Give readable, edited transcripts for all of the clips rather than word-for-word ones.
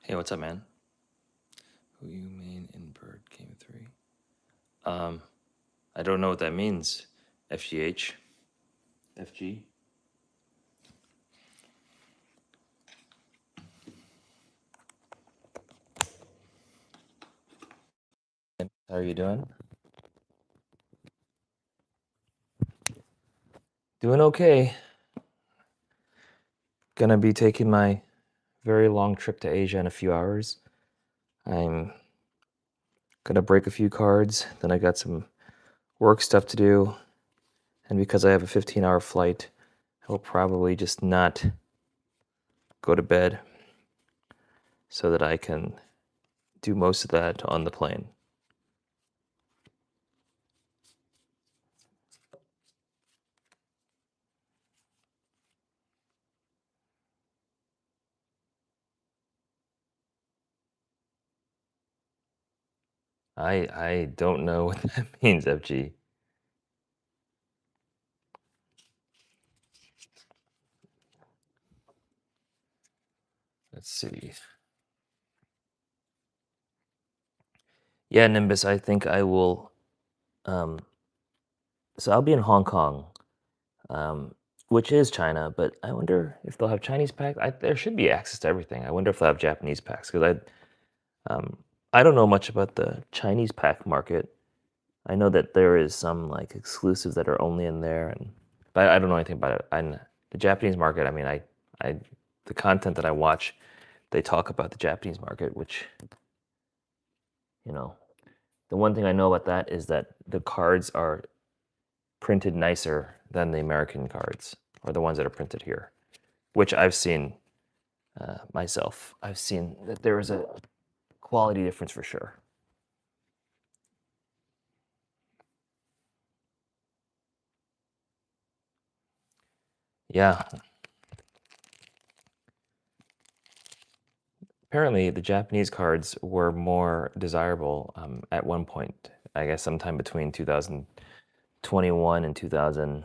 Hey, what's up, man? Who you main in bird game 3? Um, I don't know what that means. FGH? FG? How are you doing? Doing okay. Gonna be taking my very long trip to Asia in a few hours. I'm gonna break a few cards, then I got some work stuff to do, and because I have a 15-hour flight, I will probably just not go to bed so that I can do most of that on the plane. I don't know what that means, FG. Let's see. Yeah, Nimbus, I think I will. So I'll be in Hong Kong, which is China, but I wonder if they'll have Chinese packs. There should be access to everything. I wonder if they'll have Japanese packs because I don't know much about the Chinese pack market. I know that there is some like exclusives that are only in there, but I don't know anything about it. And the Japanese market, I mean, I the content that I watch, they talk about the Japanese market, which you know, the one thing I know about that is that the cards are printed nicer than the American cards or the ones that are printed here, which I've seen myself. I've seen that there is a quality difference for sure. Yeah. Apparently, the Japanese cards were more desirable at one point. I guess sometime between 2021 and 2000,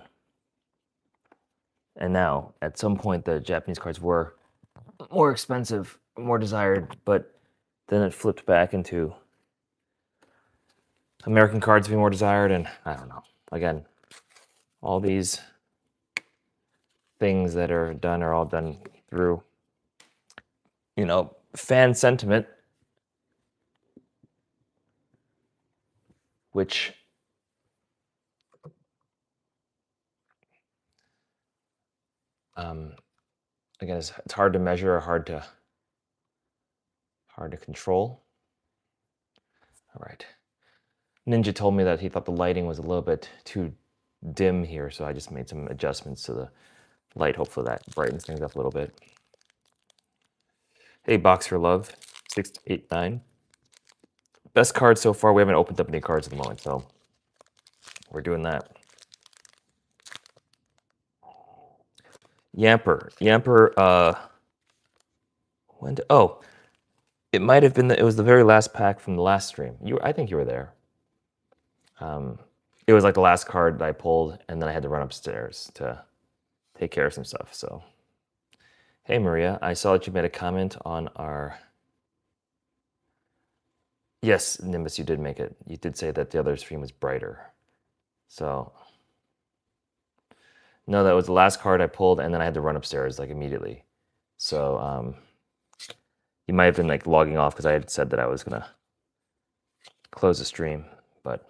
and now at some point the Japanese cards were more expensive, more desired, but then it flipped back into American cards being more desired, and I don't know. Again, all these things that are done are all done through, fan sentiment, which again it's hard to measure or hard to control. All right. Ninja told me that he thought the lighting was a little bit too dim here, so I just made some adjustments to the light. Hopefully that brightens things up a little bit. Hey, Box for Love, 689. Best card so far. We haven't opened up any cards at the moment, so we're doing that. Yamper, it might have been it was the very last pack from the last stream. I think you were there. It was like the last card that I pulled, and then I had to run upstairs to take care of some stuff. So, hey Maria, I saw that you made a comment on our. Yes, Nimbus, you did make it. You did say that the other stream was brighter. So, no, that was the last card I pulled, and then I had to run upstairs like immediately. So, you might have been like logging off because I had said that I was gonna close the stream, but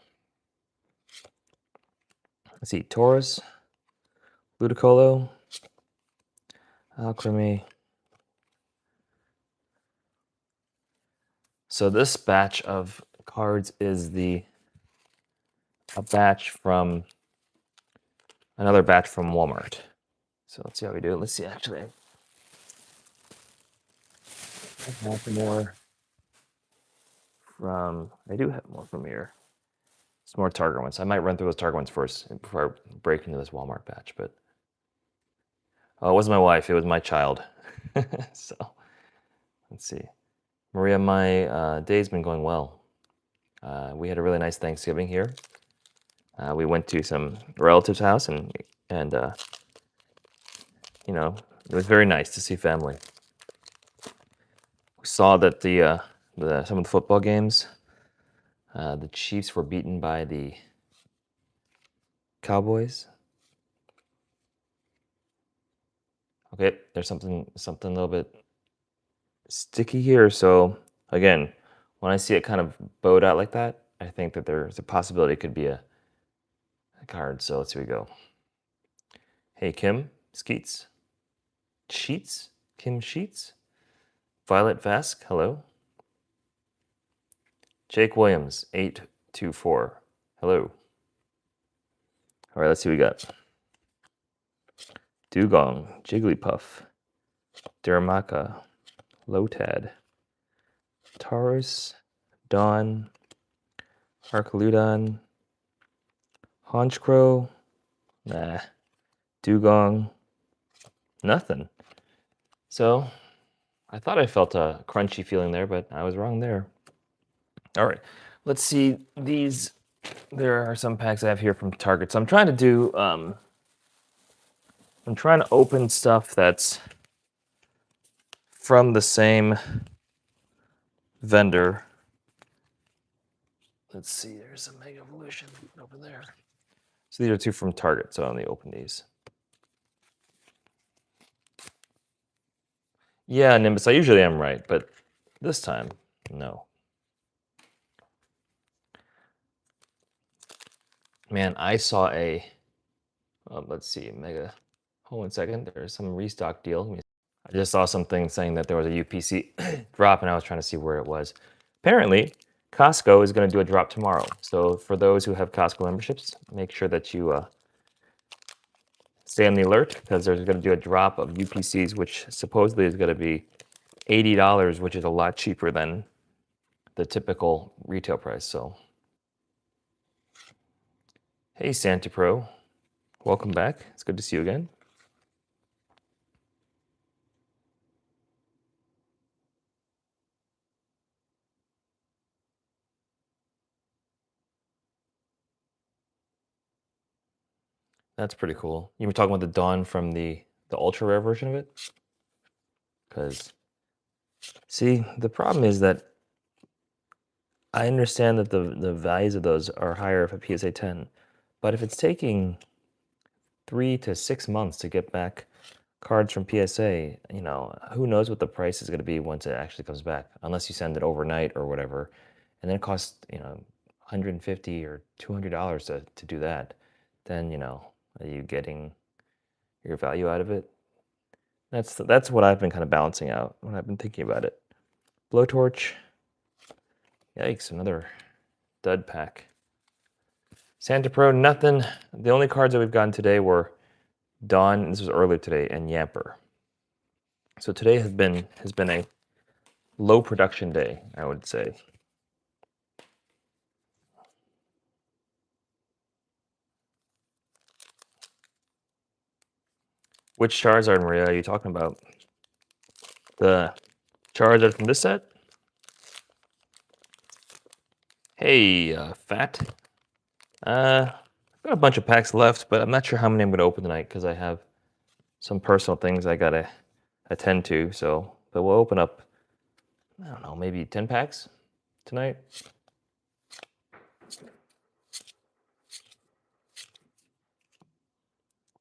let's see, Taurus, Ludicolo, Alchemy. So this batch of cards is a batch from another batch from Walmart. So let's see how we do it. Let's see, actually. I have more from, I do have more from here. It's more Target ones. I might run through those Target ones first before I break into this Walmart batch, but oh, it wasn't my wife, it was my child. So let's see. Maria, my day's been going well. We had a really nice Thanksgiving here. We went to some relatives' house, and it was very nice to see family. saw that some of the football games, the Chiefs were beaten by the Cowboys. Okay, there's something a little bit sticky here. So again, when I see it kind of bowed out like that, I think that there's a possibility it could be a card. So let's see, we go. Hey Kim Skeets, Sheets, Kim Sheets, Violet Vask, hello. Jake Williams, 824, hello. All right, let's see what we got. Dugong, Jigglypuff, Daramaka, Lotad, Taurus, Dawn, Arcaludon, Honchcrow, nah, Dugong, nothing. So I thought I felt a crunchy feeling there, but I was wrong there. All right, let's see these. There are some packs I have here from Target. So I'm trying to do, I'm trying to open stuff that's from the same vendor. Let's see, there's a Mega Evolution over there. So these are two from Target, so I only open these. Yeah, Nimbus, I usually am right, but this time, no. Man, I saw let's see, Mega, hold on a second, there's some restock deal. I just saw something saying that there was a UPC drop, and I was trying to see where it was. Apparently, Costco is going to do a drop tomorrow. So for those who have Costco memberships, make sure that you stay on the alert, because they're going to do a drop of UPCs, which supposedly is going to be $80, which is a lot cheaper than the typical retail price. So, hey, Santa Pro, welcome back. It's good to see you again. That's pretty cool. You were talking about the Dawn from the ultra rare version of it? Because, see, the problem is that I understand that the values of those are higher for PSA 10, but if it's taking 3 to 6 months to get back cards from PSA, who knows what the price is going to be once it actually comes back, unless you send it overnight or whatever, and then it costs, $150 or $200 to do that. Then, are you getting your value out of it? That's what I've been kind of balancing out when I've been thinking about it. Blowtorch. Yikes, another dud pack. Santa Pro, nothing. The only cards that we've gotten today were Dawn, this was earlier today, and Yamper. So today has been a low production day, I would say. Which Charizard, Maria, are you talking about? The Charizard from this set? Hey, Fat. I've got a bunch of packs left, but I'm not sure how many I'm going to open tonight because I have some personal things I got to attend to. So, but we'll open up, I don't know, maybe 10 packs tonight.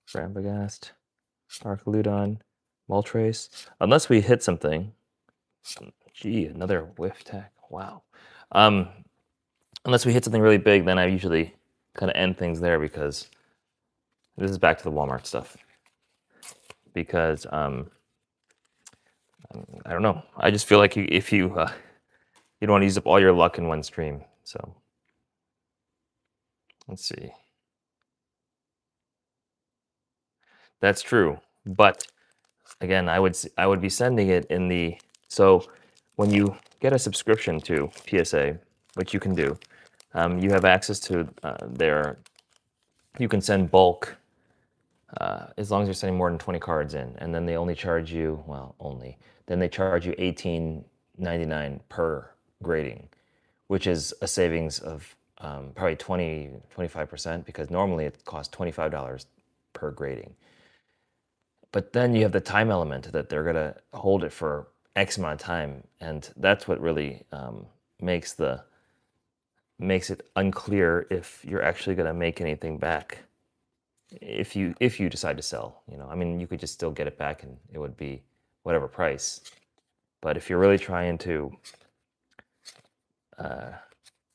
Brambagast, Arcaludon, Moltres. Unless we hit something. Gee, another whiff tack. Wow. Unless we hit something really big, then I usually kind of end things there, because this is back to the Walmart stuff. Because I don't know. I just feel like if you don't want to use up all your luck in one stream. So let's see. That's true, but again, I would be sending it in the, so when you get a subscription to PSA, which you can do, you have access to you can send bulk as long as you're sending more than 20 cards in, and then they only charge you, then they charge you $18.99 per grading, which is a savings of probably 25%, because normally it costs $25 per grading. But then you have the time element that they're going to hold it for X amount of time, and that's what really makes it unclear if you're actually going to make anything back if you decide to sell. I mean, you could just still get it back, and it would be whatever price. But if you're really trying to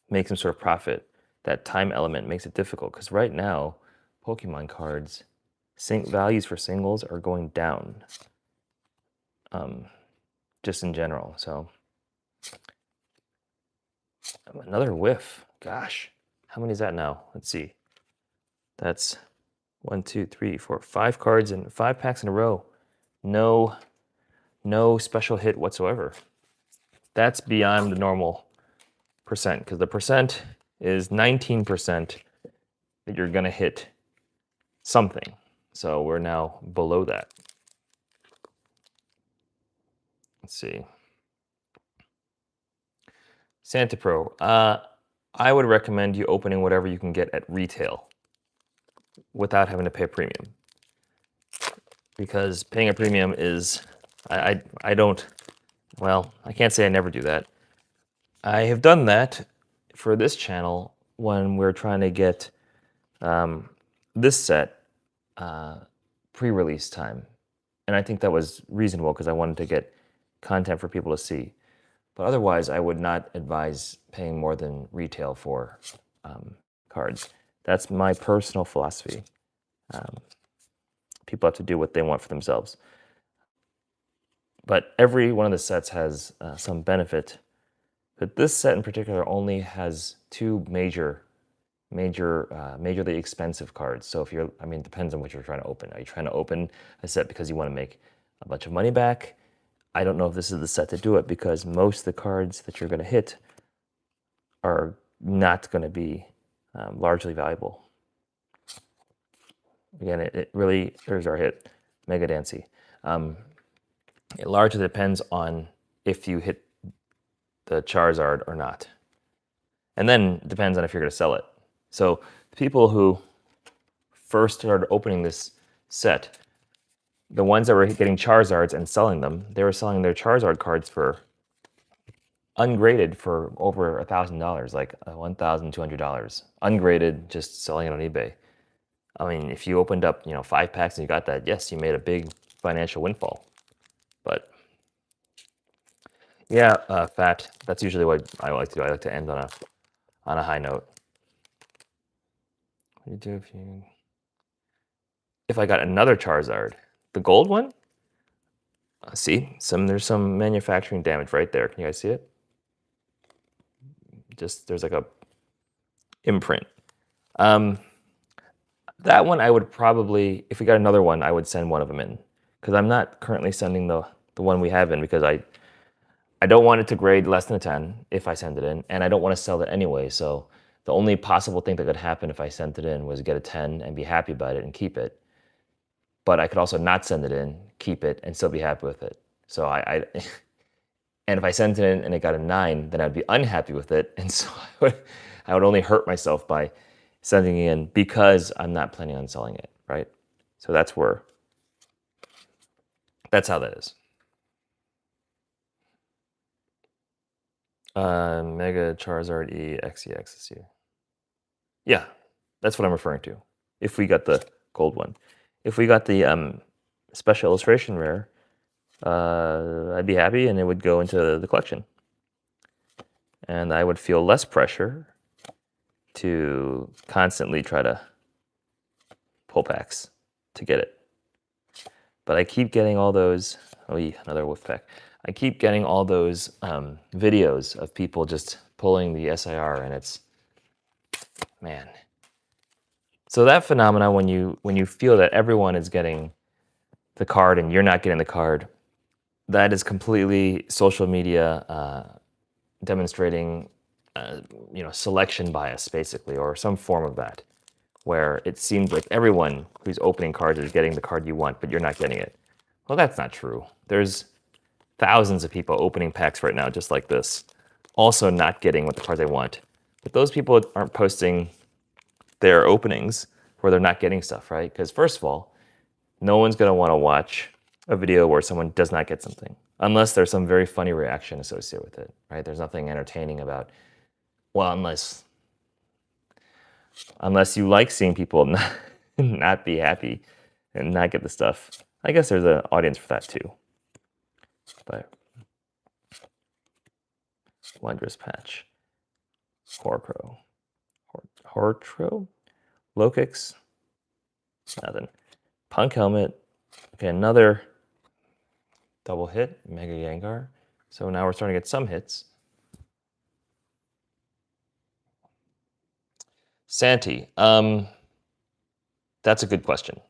make some sort of profit, that time element makes it difficult. Because right now, Pokemon cards, values for singles are going down, just in general. So another whiff. Gosh, how many is that now? Let's see. That's 1, 2, 3, 4, 5 cards and 5 packs in a row. No special hit whatsoever. That's beyond the normal percent, because the percent is 19% that you're gonna hit something. So we're now below that. Let's see. Santa Pro. I would recommend you opening whatever you can get at retail without having to pay a premium. Because paying a premium is, I don't, well, I can't say I never do that. I have done that for this channel when we're trying to get this set pre-release time. And I think that was reasonable because I wanted to get content for people to see. But otherwise, I would not advise paying more than retail for cards. That's my personal philosophy. People have to do what they want for themselves. But every one of the sets has some benefit. But this set in particular only has 2 majorly expensive cards. So if you're, I mean, it depends on what you're trying to open. Are you trying to open a set because you want to make a bunch of money back? I don't know if this is the set to do it, because most of the cards that you're going to hit are not going to be largely valuable. Again, it really, here's our hit, Mega Dancy. It largely depends on if you hit the Charizard or not. And then it depends on if you're going to sell it. So the people who first started opening this set, the ones that were getting Charizards and selling them, they were selling their Charizard cards for ungraded for over $1,000, like $1,200. Ungraded, just selling it on eBay. I mean, if you opened up, 5 packs and you got that, yes, you made a big financial windfall. But yeah, Fat, that's usually what I like to do. I like to end on a high note. What do you do if I got another Charizard? The gold one? See, there's some manufacturing damage right there. Can you guys see it? Just, there's like a imprint. That one I would probably, if we got another one, I would send one of them in. Because I'm not currently sending the one we have in, because I don't want it to grade less than a 10 if I send it in, and I don't want to sell it anyway. So the only possible thing that could happen if I sent it in was get a 10 and be happy about it and keep it. But I could also not send it in, keep it, and still be happy with it. So and if I sent it in and it got a 9, then I'd be unhappy with it. And so I would only hurt myself by sending it in, because I'm not planning on selling it, right? So that's how that is. Mega Charizard EXEX. Yeah, that's what I'm referring to. If we got the gold one. If we got the special illustration rare, I'd be happy and it would go into the collection. And I would feel less pressure to constantly try to pull packs to get it. But I keep getting all those, another wolf pack. I keep getting all those videos of people just pulling the SIR, and it's, man. So that phenomenon, when you feel that everyone is getting the card and you're not getting the card, that is completely social media demonstrating, selection bias, basically, or some form of that, where it seems like everyone who's opening cards is getting the card you want, but you're not getting it. Well, that's not true. There's thousands of people opening packs right now just like this, also not getting what the cards they want. But those people aren't posting their openings where they're not getting stuff, right? Because first of all, no one's going to want to watch a video where someone does not get something. unless there's some very funny reaction associated with it, right? There's nothing entertaining about, well, unless you like seeing people not be happy and not get the stuff. I guess there's an audience for that too. But Wondrous Patch, Horpro, Hortro, Lokix, nothing. Punk Helmet. Okay, another double hit, Mega Gengar. So now we're starting to get some hits. Santee. That's a good question.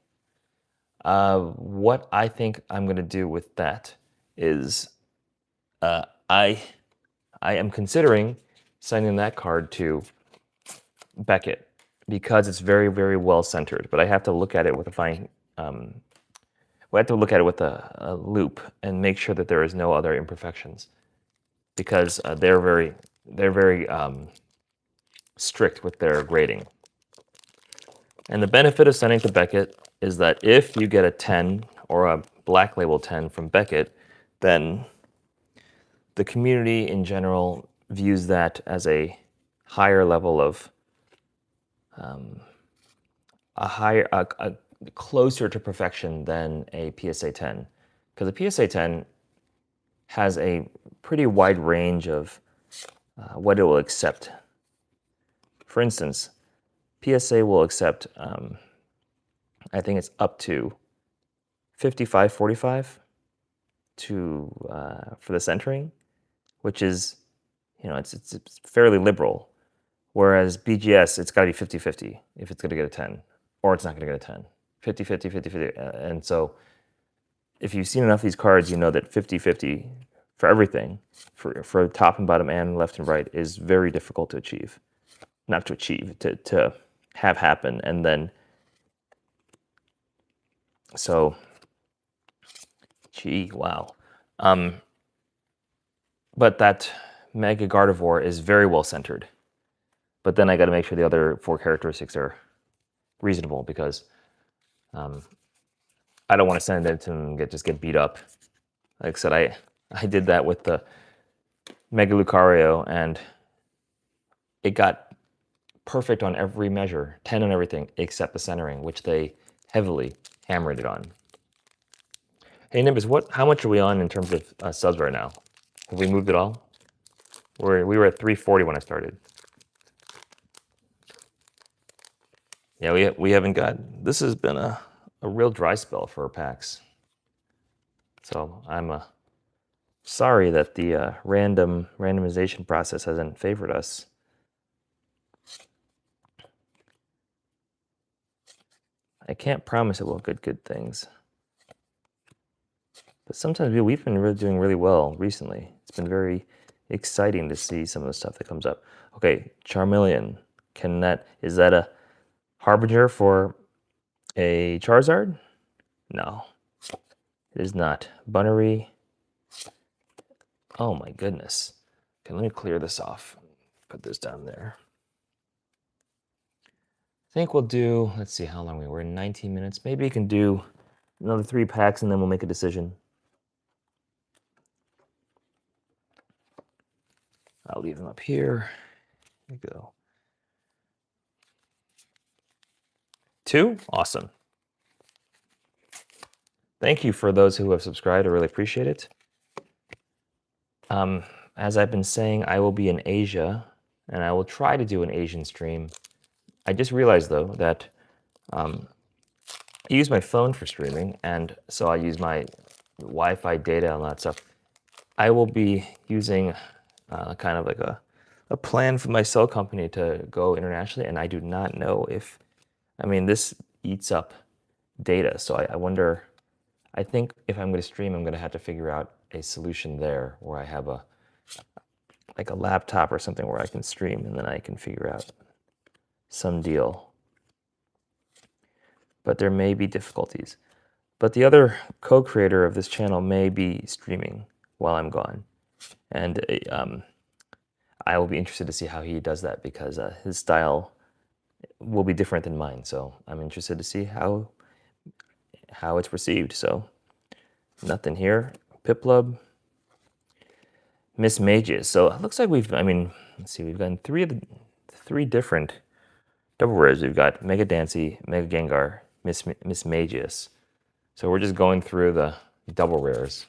What I think I'm going to do with that is I am considering sending that card to Beckett because it's very, very well centered. But I have to look at it with a fine. We have to look at it with a loop and make sure that there is no other imperfections because they're very strict with their grading. And the benefit of sending to Beckett is that if you get a 10 or a black label 10 from Beckett, then the community in general views that as a higher level of closer to perfection than a PSA 10, because a PSA 10 has a pretty wide range of what it will accept. For instance, PSA will accept, I think it's up to 55-45 for the centering, which is, it's fairly liberal. Whereas BGS, it's got to be 50-50 if it's going to get a 10, or it's not going to get a 10. 50-50, 50-50. And so if you've seen enough of these cards, you know that 50-50 for everything, for top and bottom and left and right, is very difficult to achieve. Not to achieve, to have happen. And then, so, gee, wow. But that Mega Gardevoir is very well centered. But then I got to make sure the other 4 characteristics are reasonable because I don't want to send it to him and just get beat up. Like I said, I did that with the Mega Lucario, and it got perfect on every measure, 10 on everything except the centering, which they heavily hammered it on. Hey Nimbus, how much are we on in terms of subs right now? Have we moved at all? We were at 340 when I started. Yeah, we haven't got. This has been a real dry spell for packs. So I'm sorry that the randomization process hasn't favored us. I can't promise it will get good things. But sometimes we've been doing really well recently. It's been very exciting to see some of the stuff that comes up. Okay, Charmeleon. Is that a harbinger for a Charizard? No, it is not. Bunnery. Oh my goodness. Okay, let me clear this off. Put this down there. I think we'll do, let's see how long we're in 19 minutes. Maybe you can do another 3 packs and then we'll make a decision. I'll leave them up here. There you go. 2? Awesome. Thank you for those who have subscribed. I really appreciate it. As I've been saying, I will be in Asia, and I will try to do an Asian stream. I just realized, though, that I use my phone for streaming, and so I use my Wi-Fi data and all that stuff. I will be using kind of like a plan for my cell company to go internationally, and I do not know if, this eats up data. So I wonder, I think if I'm going to stream, I'm going to have to figure out a solution there where I have like a laptop or something where I can stream, and then I can figure out some deal. But there may be difficulties. But the other co-creator of this channel may be streaming while I'm gone. And I will be interested to see how he does that because his style will be different than mine. So I'm interested to see how it's received. So nothing here. Piplup. Miss Mages. So it looks like I mean, let's see, we've gotten three different double rares. We've got Mega Dancy, Mega Gengar, Miss Mages. So we're just going through the double rares.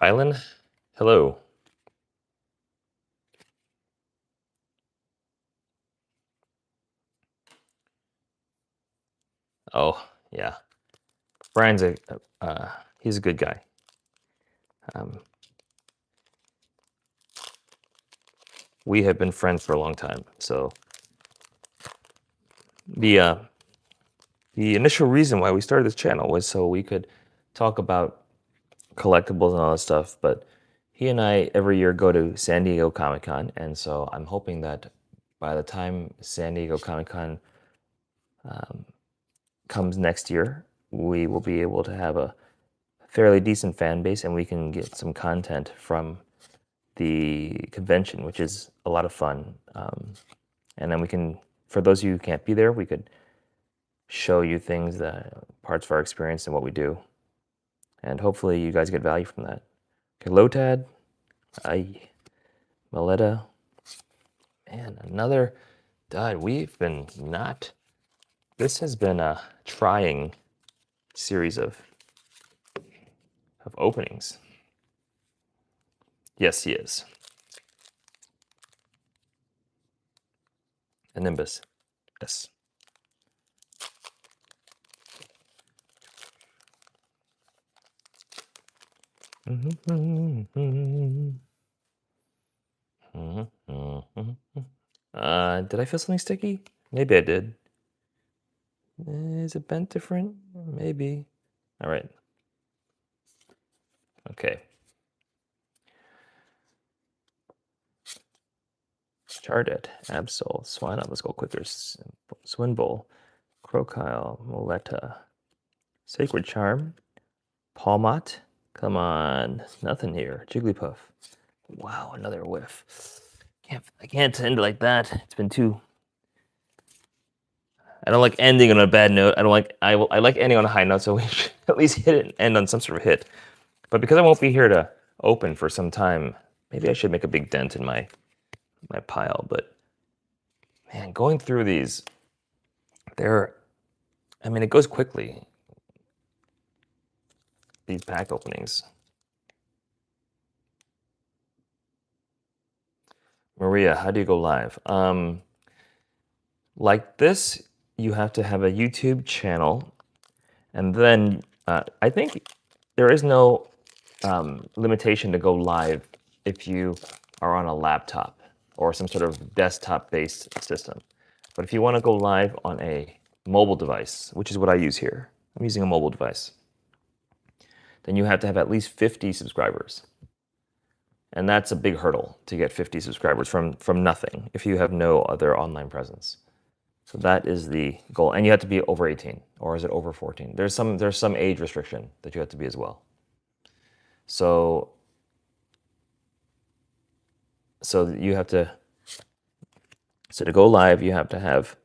Kylan, hello. Oh, yeah. Brian's he's a good guy. Um, we have been friends for a long time. So the initial reason why we started this channel was so we could talk about collectibles and all that stuff. But he and I every year go to San Diego Comic Con, and so I'm hoping that by the time San Diego Comic Con comes next year, we will be able to have a fairly decent fan base, and we can get some content from the convention, which is a lot of fun. And then we can, for those of you who can't be there, we could show you things that parts of our experience and what we do, and hopefully you guys get value from that. Okay, Lotad, Maletta, man, another dud. We've been not. This has been a trying series of openings. Yes, he is. A Nimbus. Yes. Did I feel something sticky? Maybe I did. Is it bent different? Maybe. All right. Okay. Chardet, Absol, Swine, let's go quicker. Swinbull, Crocile, Moletta, Sacred Charm, Palmot. Come on, nothing here. Jigglypuff. Wow, another whiff. I can't end it like that. It's been too. I don't like ending on a bad note. I like ending on a high note, so we should at least hit it and end on some sort of hit. But because I won't be here to open for some time, maybe I should make a big dent in my pile. But man, going through these, I mean, it goes quickly. These pack openings. Maria, how do you go live? Like this, you have to have a YouTube channel, and then I think there is no limitation to go live if you are on a laptop or some sort of desktop-based system. But if you want to go live on a mobile device, which is what I use here, I'm using a mobile device, then you have to have at least 50 subscribers. And that's a big hurdle to get 50 subscribers from nothing if you have no other online presence. So that is the goal. And you have to be over 18, or is it over 14? There's some age restriction that you have to be as well. So you have to, so to go live, you have to have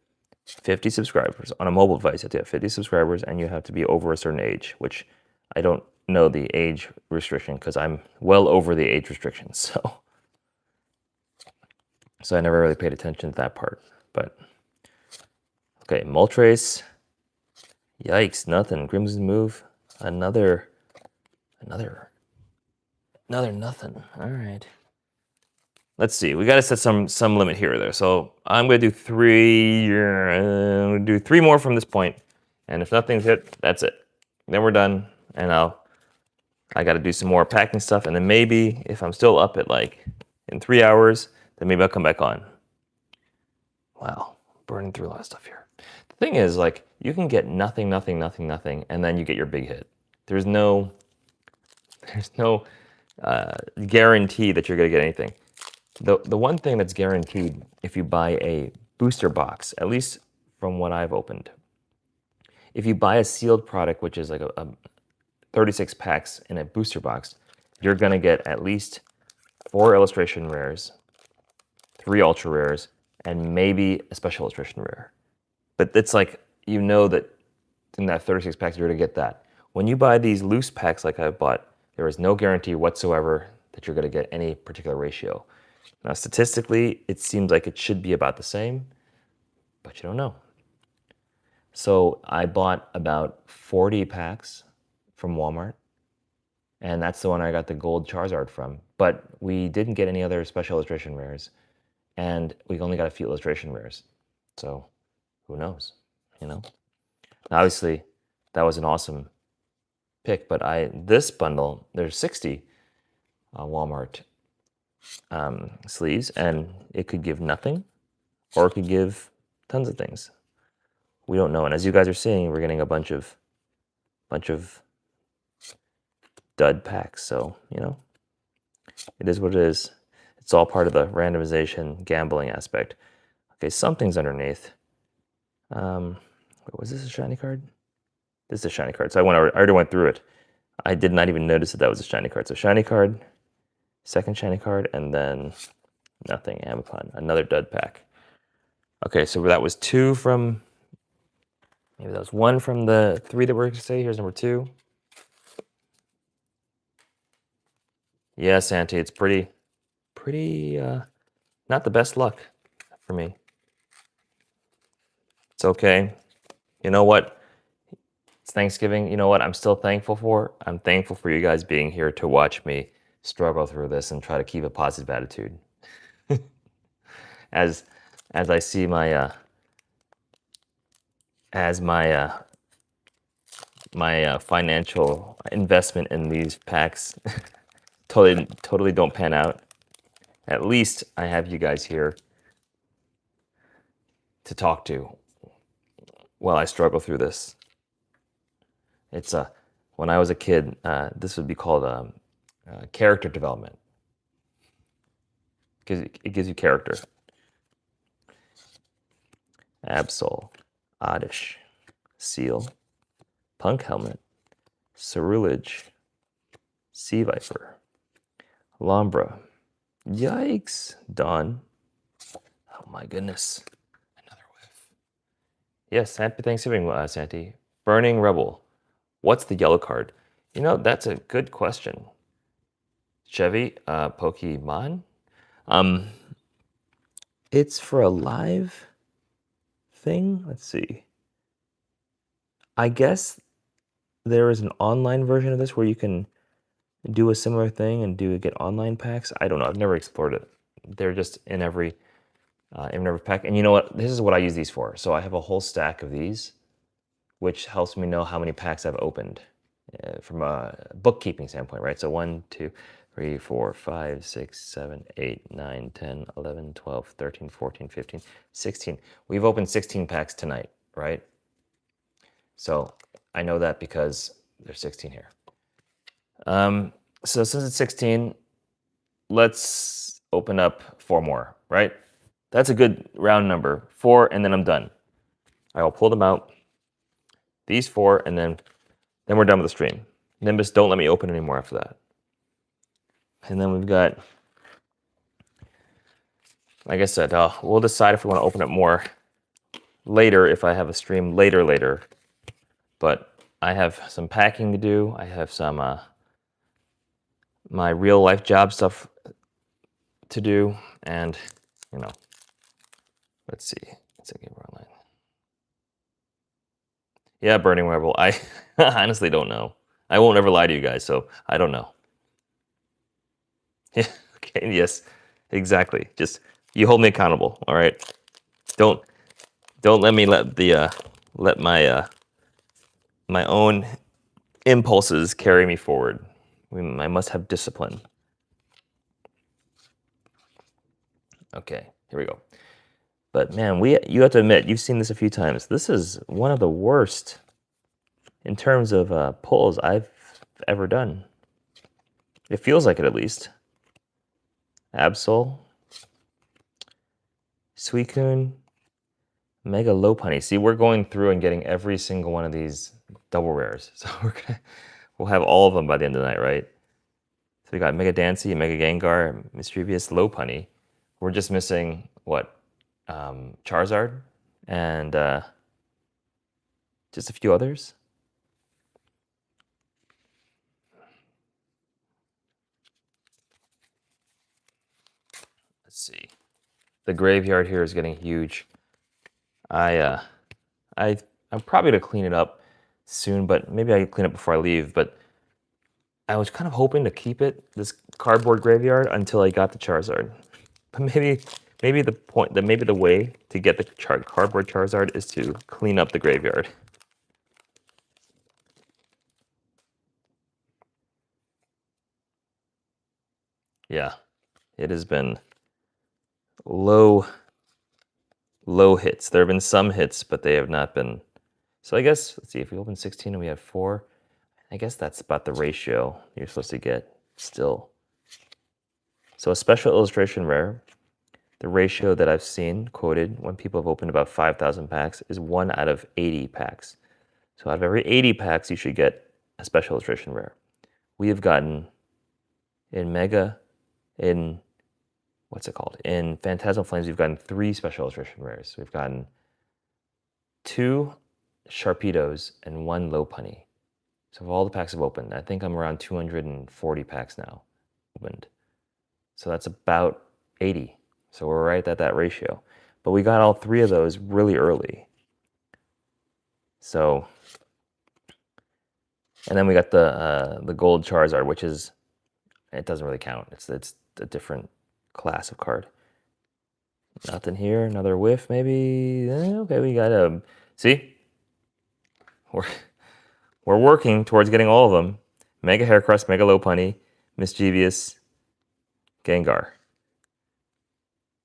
50 subscribers. On a mobile device, you have to have 50 subscribers, and you have to be over a certain age, which I don't know the age restriction because I'm well over the age restriction. So I never really paid attention to that part. But okay, Moltres. Yikes, nothing. Grim's move. Another nothing. All right. Let's see. We got to set some limit here or there. So I'm going to do three. I'm going to do three more from this point, and if nothing's hit, that's it. Then we're done, and I got to do some more packing stuff, and then maybe if I'm still up at like in 3 hours, then maybe I'll come back on. Wow, burning through a lot of stuff here. The thing is, like, you can get nothing, and then you get your big hit. There's no guarantee that you're gonna get anything. The one thing that's guaranteed if you buy a booster box, at least from what I've opened, if you buy a sealed product, which is like a 36 packs in a booster box, you're gonna get at least 4 illustration rares, 3 ultra rares, and maybe a special illustration rare. But it's like, you know that in that 36 packs, you're going to get that. When you buy these loose packs like I bought, there is no guarantee whatsoever that you're going to get any particular ratio. Now, statistically, it seems like it should be about the same, but you don't know. So I bought about 40 packs from Walmart, and that's the one I got the gold Charizard from. But we didn't get any other special illustration rares, and we only got a few illustration rares. So who knows, you know? Obviously, that was an awesome pick, but this bundle, there's 60 Walmart sleeves, and it could give nothing, or it could give tons of things. We don't know, and as you guys are seeing, we're getting a bunch of dud packs. So you know, it is what it is. It's all part of the randomization gambling aspect. Okay, something's underneath. Was this a shiny card? This is a shiny card. So I already went through it. I did not even notice that was a shiny card. So shiny card, second shiny card, and then nothing. Amapon, another dud pack. Okay, so that was 2 from, maybe that was 1 from the 3 that we're going to say. Here's number 2. Yeah, Santi, it's pretty, not the best luck for me. It's okay. You know what? It's Thanksgiving. You know what I'm still thankful for? I'm thankful for you guys being here to watch me struggle through this and try to keep a positive attitude. As I see my my financial investment in these packs totally don't pan out. At least I have you guys here to talk to while I struggle through this. It's when I was a kid, this would be called character development. It gives you character. Absol, Oddish, Seal, Punk Helmet, Cerulege, Sea Viper, Lombra. Yikes, Dawn. Oh my goodness. Another whiff. Yes, happy Thanksgiving, Santi. Burning Rebel. What's the yellow card? You know, that's a good question. Chevy, Pokemon. It's for a live thing. Let's see. I guess there is an online version of this where you can do a similar thing and get online packs. I don't know. I've never explored it. They're just in every pack. And you know what? This is what I use these for. So I have a whole stack of these, which helps me know how many packs I've opened from a bookkeeping standpoint, right? So 1, 2, 3, 4, 5, 6, 7, 8, 9, 10, 11, 12, 13, 14, 15, 16. We've opened 16 packs tonight, right? So I know that because there's 16 here. So since it's 16, let's open up 4 more, right? That's a good round number. 4, and then I'm done. I will pull them out. These 4, and then we're done with the stream. Nimbus, don't let me open anymore after that. And then we've got, like I said, we'll decide if we want to open it more later if I have a stream later. But I have some packing to do. I have some my real life job stuff to do, and you know, let's see. Let's see, we're online. Yeah, Burning Rebel. I honestly don't know. I won't ever lie to you guys, so I don't know. Yeah. Okay. Yes. Exactly. Just you hold me accountable. All right. Don't let me let my my own impulses carry me forward. I must have discipline. Okay. Here we go. But man, you have to admit, you've seen this a few times. This is one of the worst in terms of pulls I've ever done. It feels like it, at least. Absol, Suicune, Mega Lopunny. See, we're going through and getting every single one of these double rares. So we'll have all of them by the end of the night, right? So we got Mega Dancy, Mega Gengar, Mischievous, Lopunny. We're just missing, what, Charizard and Just a few others. Let's see. The graveyard here is getting huge. I I I'm probably gonna clean it up soon, but maybe I can clean it before I leave. But I was kind of hoping to keep this cardboard graveyard until I got the Charizard. But maybe the way to get the cardboard Charizard is to clean up the graveyard. Yeah, it has been low hits. There have been some hits, but they have not been. So I guess let's see, if we open 16 and we have 4, I guess that's about the ratio you're supposed to get still. So a special illustration rare, the ratio that I've seen quoted when people have opened about 5,000 packs is 1 out of 80 packs. So out of every 80 packs, you should get a special illustration rare. We have gotten in Mega, in what's it called? In Phantasmal Flames, we've gotten 3 special illustration rares. We've gotten 2 Sharpedos and 1 Lopunny. So of all the packs I've opened, I think I'm around 240 packs now opened. So that's about 80. So we're right at that ratio. But we got all 3 of those really early. So, and then we got the gold Charizard, which is, it doesn't really count. It's a different class of card. Nothing here. Another whiff, maybe. Okay, we got a. See, we're working towards getting all of them. Mega Haircrest, Mega Lopunny, Mischievous, Gengar.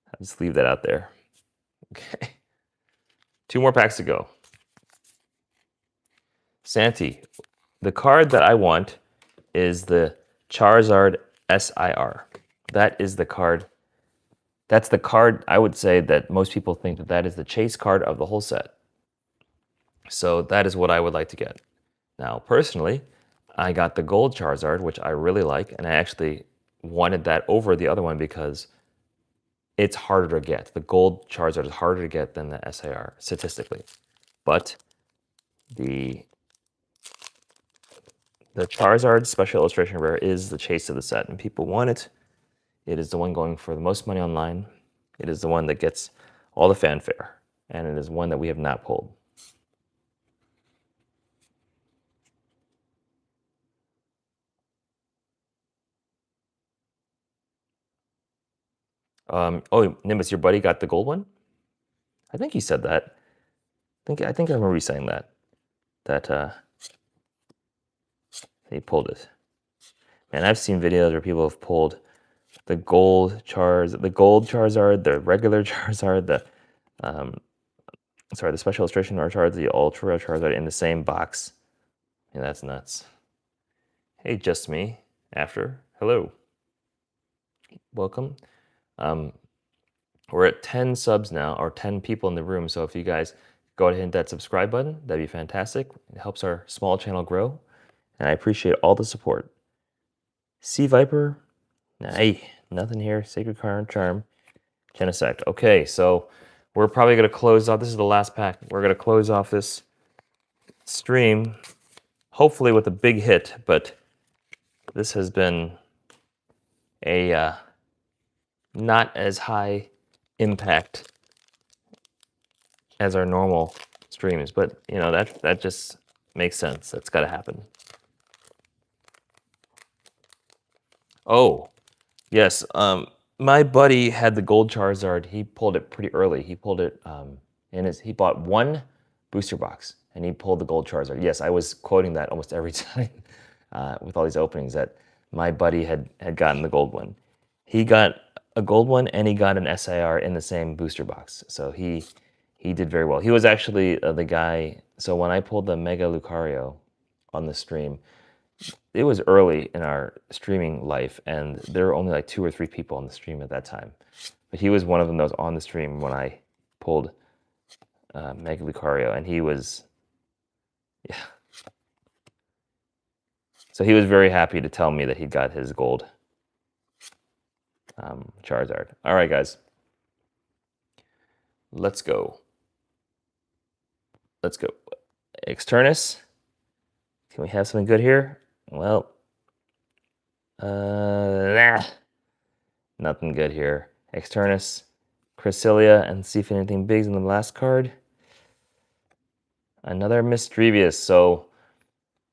I'll just leave that out there. Okay. 2 more packs to go. Santi, the card that I want is the Charizard SIR. That is the card. That's the card I would say that most people think that is the chase card of the whole set. So that is what I would like to get. Now, personally, I got the gold Charizard, which I really like, and I actually wanted that over the other one because it's harder to get. The gold Charizard is harder to get than the SIR, statistically. But the Charizard Special Illustration Rare is the chase of the set, and people want it. It is the one going for the most money online. It is the one that gets all the fanfare, and it is one that we have not pulled. Oh, Nimbus, your buddy got the gold one? I think he said that. I think I remember you saying that. That he pulled it. Man, I've seen videos where people have pulled the gold Charizard, the regular Charizard, the special illustration Charizard, the ultra Charizard in the same box. Yeah, that's nuts. Hey, just me. After. Hello. Welcome. We're at 10 subs now, or 10 people in the room. So if you guys go ahead and hit that subscribe button, that'd be fantastic. It helps our small channel grow. And I appreciate all the support. Sea Viper. Nah, nothing here. Sacred Charm. Genesect. Okay, so we're probably going to close off. This is the last pack. We're going to close off this stream, hopefully with a big hit, but this has been a not as high impact as our normal streams, but you know that just makes sense. That's got to happen. Oh, yes. My buddy had the gold Charizard. He pulled it pretty early. He pulled it he bought 1 booster box and he pulled the gold Charizard. Yes, I was quoting that almost every time with all these openings that my buddy had gotten the gold one. He got a gold one and he got an SIR in the same booster box. So he did very well. He was actually the guy. So when I pulled the Mega Lucario on the stream, it was early in our streaming life, and there were only like 2 or 3 people on the stream at that time. But he was one of them that was on the stream when I pulled Mega Lucario, and he was, yeah. So he was very happy to tell me that he got his gold Charizard. All right, guys. Let's go. Let's go. Externus. Can we have something good here? Well, nah, nothing good here. Externus, Cresselia, and see if anything big's in the last card. Another Mischievous. So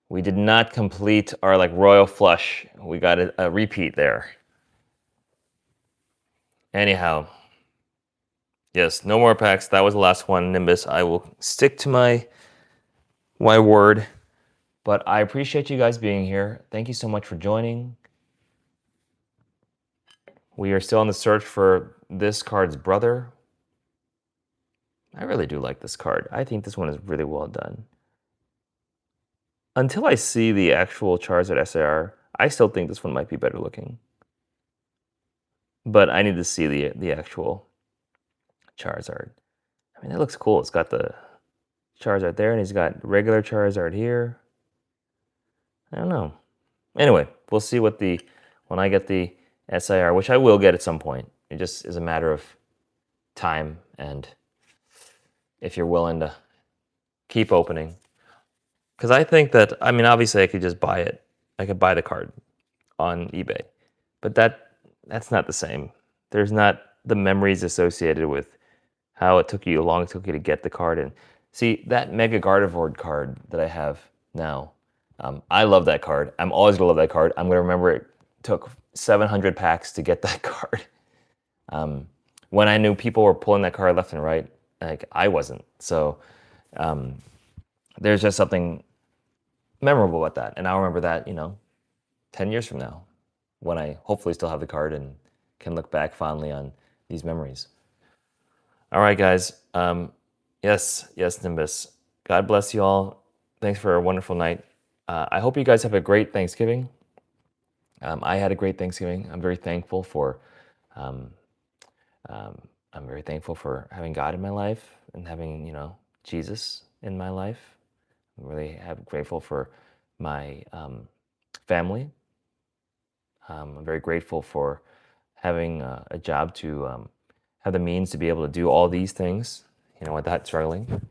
we did not complete our like royal flush. We got a repeat there. Anyhow, yes, no more packs. That was the last one, Nimbus. I will stick to my word. But I appreciate you guys being here. Thank you so much for joining. We are still on the search for this card's brother. I really do like this card. I think this one is really well done. Until I see the actual Charizard SAR, I still think this one might be better looking. But I need to see the actual Charizard. I mean, it looks cool. It's got the Charizard there, and he's got regular Charizard here. I don't know. Anyway, we'll see what when I get the SIR, which I will get at some point. It just is a matter of time and if you're willing to keep opening. Because I think that, I mean, obviously I could just buy it. I could buy the card on eBay. But that's not the same. There's not the memories associated with how long it took you to get the card. And see, that Mega Gardevoir card that I have now, I love that card. I'm always gonna love that card. I'm gonna remember it took 700 packs to get that card. When I knew people were pulling that card left and right, like I wasn't. So there's just something memorable about that. And I'll remember that, 10 years from now, when I hopefully still have the card and can look back fondly on these memories. All right, guys. Yes, Nimbus. God bless you all. Thanks for a wonderful night. I hope you guys have a great Thanksgiving. I had a great Thanksgiving. I'm very thankful for having God in my life and having, Jesus in my life. I'm really grateful for my family. I'm very grateful for having a job to have the means to be able to do all these things, without struggling.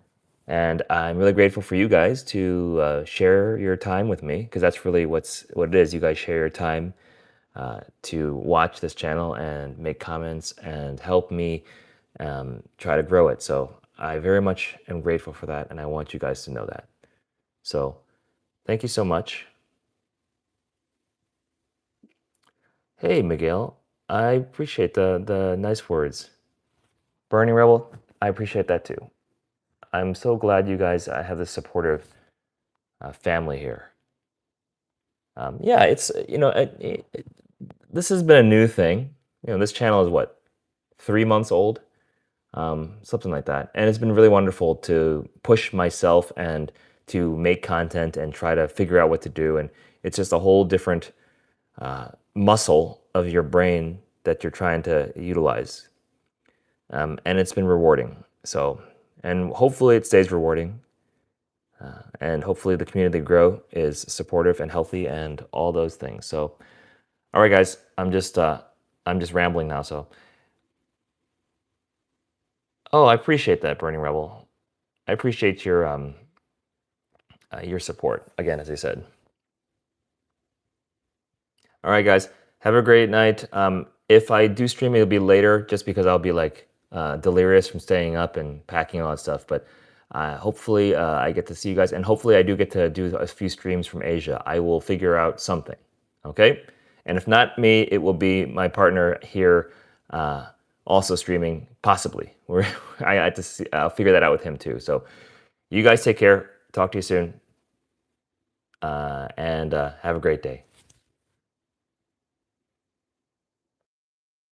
And I'm really grateful for you guys to share your time with me, because that's really what it is. You guys share your time to watch this channel and make comments and help me try to grow it. So I very much am grateful for that, and I want you guys to know that. So thank you so much. Hey, Miguel, I appreciate the nice words. Burning Rebel, I appreciate that too. I'm so glad you guys have this supportive family here. Yeah, it's, this has been a new thing. This channel is what, 3 months old? Something like that. And it's been really wonderful to push myself and to make content and try to figure out what to do. And it's just a whole different muscle of your brain that you're trying to utilize. And it's been rewarding. So, and hopefully it stays rewarding. And hopefully the community grow is supportive and healthy and all those things. So, all right, guys, I'm just rambling now. So, oh, I appreciate that, Burning Rebel. I appreciate your support again, as I said. All right, guys, have a great night. If I do stream, it'll be later, just because I'll be like delirious from staying up and packing all that stuff. But hopefully I get to see you guys, and hopefully I do get to do a few streams from Asia. I will figure out something, okay? And if not me, it will be my partner here also streaming, possibly. I had to see, I'll figure that out with him too. So you guys take care. Talk to you soon. And have a great day.